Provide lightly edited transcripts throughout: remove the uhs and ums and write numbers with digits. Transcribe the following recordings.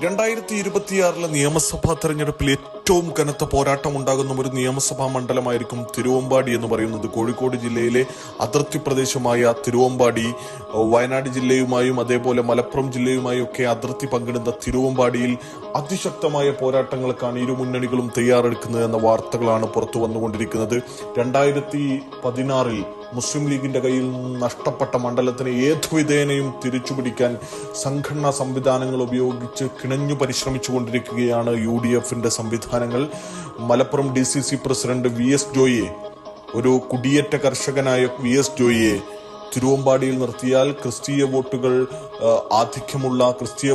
2026 നിയമസഭാ തെരഞ്ഞെടുപ്പിൽ ഏറ്റവും കനത്ത പോരാട്ടം ഉണ്ടാകുന്ന ഒരു നിയമസഭാ മണ്ഡലമായിരിക്കും തിരുവമ്പാടി എന്ന് പറയുന്നത്. കോഴിക്കോട് ജില്ലയിലെ അതിർത്തി പ്രദേശമായ തിരുവമ്പാടി വയനാട് ജില്ലയുമായും അതേപോലെ മലപ്പുറം ജില്ലയുമായും ഒക്കെ അതിർത്തി പങ്കിടുന്ന തിരുവമ്പാടിയിൽ അതിശക്തമായ പോരാട്ടങ്ങൾക്കാണ് ഇരു മുന്നണികളും തയ്യാറെടുക്കുന്നത് എന്ന വാർത്തകളാണ് പുറത്തു വന്നുകൊണ്ടിരിക്കുന്നത്. 2016 മുസ്ലിം ലീഗിന്റെ കയ്യിൽ നിന്ന് നഷ്ടപ്പെട്ട മണ്ഡലത്തിന് ഏതുവിധേനയും തിരിച്ചുപിടിക്കാൻ സംഘടനാ സംവിധാനങ്ങൾ ഉപയോഗിച്ച് കിണഞ്ഞു പരിശ്രമിച്ചുകൊണ്ടിരിക്കുകയാണ് UDFന്റെ സംവിധാനങ്ങൾ. മലപ്പുറം DCC പ്രസിഡന്റ് VS ജോയിയെ, ഒരു കുടിയേറ്റ കർഷകനായ VS ജോയിയെ തിരുവമ്പാടിയിൽ നിർത്തിയാൽ ക്രിസ്തീയ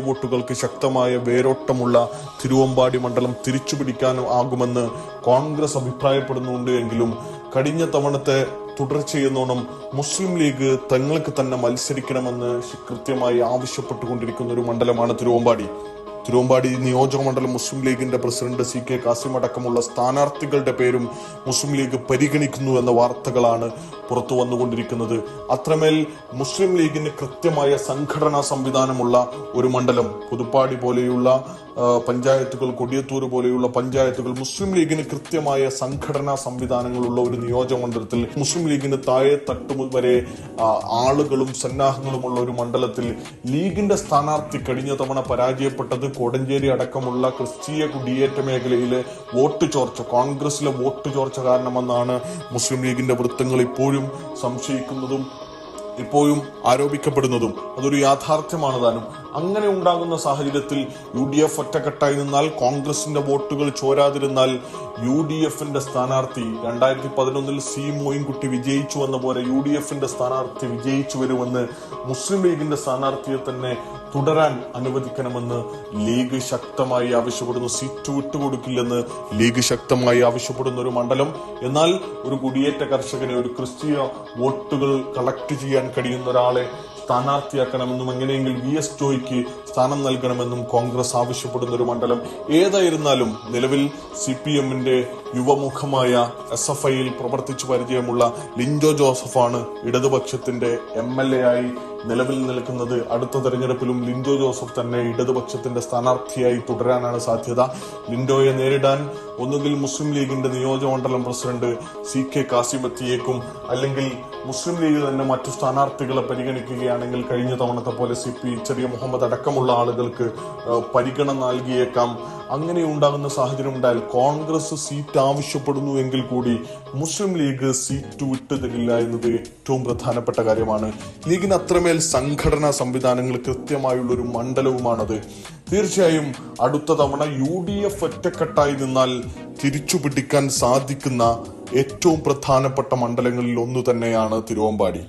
വോട്ടുകൾക്ക് ശക്തമായ വേരോട്ടമുള്ള തിരുവമ്പാടി മണ്ഡലം തിരിച്ചുപിടിക്കാനും ആകുമെന്ന് കോൺഗ്രസ് അഭിപ്രായപ്പെടുന്നുണ്ട്. എങ്കിലും കഴിഞ്ഞ തവണത്തെ തുടർച്ചയെന്നോണം മുസ്ലിം ലീഗ് തങ്ങൾക്ക് തന്നെ മത്സരിക്കണമെന്ന് കൃത്യമായി ആവശ്യപ്പെട്ടുകൊണ്ടിരിക്കുന്ന ഒരു മണ്ഡലമാണ് തിരുവമ്പാടി നിയോജക മണ്ഡലം മുസ്ലിം ലീഗിന്റെ പ്രസിഡന്റ് CK കാസിം അടക്കമുള്ള സ്ഥാനാർത്ഥികളുടെ പേരും മുസ്ലിം ലീഗ് പരിഗണിക്കുന്നു എന്ന വാർത്തകളാണ് പുറത്തു വന്നുകൊണ്ടിരിക്കുന്നത്. അത്രമേൽ മുസ്ലിം ലീഗിന് കൃത്യമായ സംഘടനാ സംവിധാനമുള്ള ഒരു മണ്ഡലം, പുതുപ്പാടി പോലെയുള്ള പഞ്ചായത്തുകൾ, കൊടിയത്തൂർ പോലെയുള്ള പഞ്ചായത്തുകൾ, മുസ്ലിം ലീഗിന് കൃത്യമായ സംഘടനാ സംവിധാനങ്ങളുള്ള ഒരു നിയോജക മണ്ഡലത്തിൽ, മുസ്ലിം ലീഗിന് താഴെ തട്ടു വരെ ആളുകളും സന്നാഹങ്ങളുമുള്ള ഒരു മണ്ഡലത്തിൽ ലീഗിന്റെ സ്ഥാനാർത്ഥി കഴിഞ്ഞ തവണ പരാജയപ്പെട്ടത് കോടഞ്ചേരി അടക്കമുള്ള ക്രിസ്തീയ കുടിയേറ്റ മേഖലയിലെ വോട്ട് ചോർച്ച, കോൺഗ്രസിലെ വോട്ട് ചോർച്ച കാരണമെന്നാണ് മുസ്ലിം ലീഗിന്റെ വൃത്തങ്ങൾ ഇപ്പോഴും സംശയിക്കുന്നതും ഇപ്പോഴും ആരോപിക്കപ്പെടുന്നതും. അതൊരു യാഥാർത്ഥ്യമാണ് താനും. അങ്ങനെ ഉണ്ടാകുന്ന സാഹചര്യത്തിൽ UDF ഒറ്റക്കെട്ടായി നിന്നാൽ, കോൺഗ്രസിന്റെ വോട്ടുകൾ ചോരാതിരുന്നാൽ, UDFന്റെ സ്ഥാനാർത്ഥി 2011 C മോയിൻകുട്ടി വിജയിച്ചു എന്ന പോലെ UDFന്റെ സ്ഥാനാർത്ഥി വിജയിച്ചു വരുമെന്ന്, മുസ്ലിം ലീഗിന്റെ സ്ഥാനാർത്ഥിയെ തന്നെ തുടരാൻ അനുവദിക്കണമെന്ന് ലീഗ് ശക്തമായി ആവശ്യപ്പെടുന്നു. സീറ്റ് വിട്ടുകൊടുക്കില്ലെന്ന് ലീഗ് ശക്തമായി ആവശ്യപ്പെടുന്ന ഒരു മണ്ഡലം. എന്നാൽ ഒരു കുടിയേറ്റ കർഷകനെ, ഒരു ക്രിസ്തീയ വോട്ടുകൾ കളക്ട് ചെയ്യാൻ കഴിയുന്ന ഒരാളെ സ്ഥാനാർത്ഥിയാക്കണമെന്നും എങ്ങനെയെങ്കിലും VS ജോയിക്ക് സ്ഥാനം നൽകണമെന്നും കോൺഗ്രസ് ആവശ്യപ്പെടുന്ന ഒരു മണ്ഡലം. ഏതായിരുന്നാലും നിലവിൽ CPMന്റെ യുവമുഖമായ SFIയിൽ പ്രവർത്തിച്ചു പരിചയമുള്ള ലിൻഡോ ജോസഫാണ് ഇടതുപക്ഷത്തിന്റെ MLA ആയി നിലവിൽ നിൽക്കുന്നത്. അടുത്ത തെരഞ്ഞെടുപ്പിലും ലിൻഡോ ജോസഫ് തന്നെ ഇടതുപക്ഷത്തിന്റെ സ്ഥാനാർത്ഥിയായി തുടരാനാണ് സാധ്യത. ലിൻഡോയെ നേരിടാൻ ഒന്നുകിൽ മുസ്ലിം ലീഗിന്റെ നിയോജക മണ്ഡലം പ്രസിഡന്റ് CK കാസിം എത്തിയേക്കും, അല്ലെങ്കിൽ മുസ്ലിം ലീഗ് തന്നെ മറ്റു സ്ഥാനാർത്ഥികളെ പരിഗണിക്കുകയാണെങ്കിൽ കഴിഞ്ഞ തവണത്തെ പോലെ CP ചെറിയ മുഹമ്മദ് അടക്കമുള്ള ആളുകൾക്ക് പരിഗണന നൽകിയേക്കാം. അങ്ങനെ ഉണ്ടാകുന്ന സാഹചര്യം ഉണ്ടായാൽ കോൺഗ്രസ് സീറ്റ് ആവശ്യപ്പെടുന്നു എങ്കിൽ കൂടി മുസ്ലിം ലീഗ് സീറ്റ് വിട്ടുതരില്ല എന്നത് ഏറ്റവും പ്രധാനപ്പെട്ട കാര്യമാണ്. ലീഗിന് അത്രമേൽ സംഘടനാ സംവിധാനങ്ങൾ കൃത്യമായുള്ള ഒരു മണ്ഡലവുമാണത്. തീർച്ചയായും അടുത്ത തവണ UDF ഒറ്റക്കെട്ടായി നിന്നാൽ തിരിച്ചുപിടിക്കാൻ സാധിക്കുന്ന ഏറ്റവും പ്രധാനപ്പെട്ട മണ്ഡലങ്ങളിൽ ഒന്നു തന്നെയാണ് തിരുവമ്പാടി.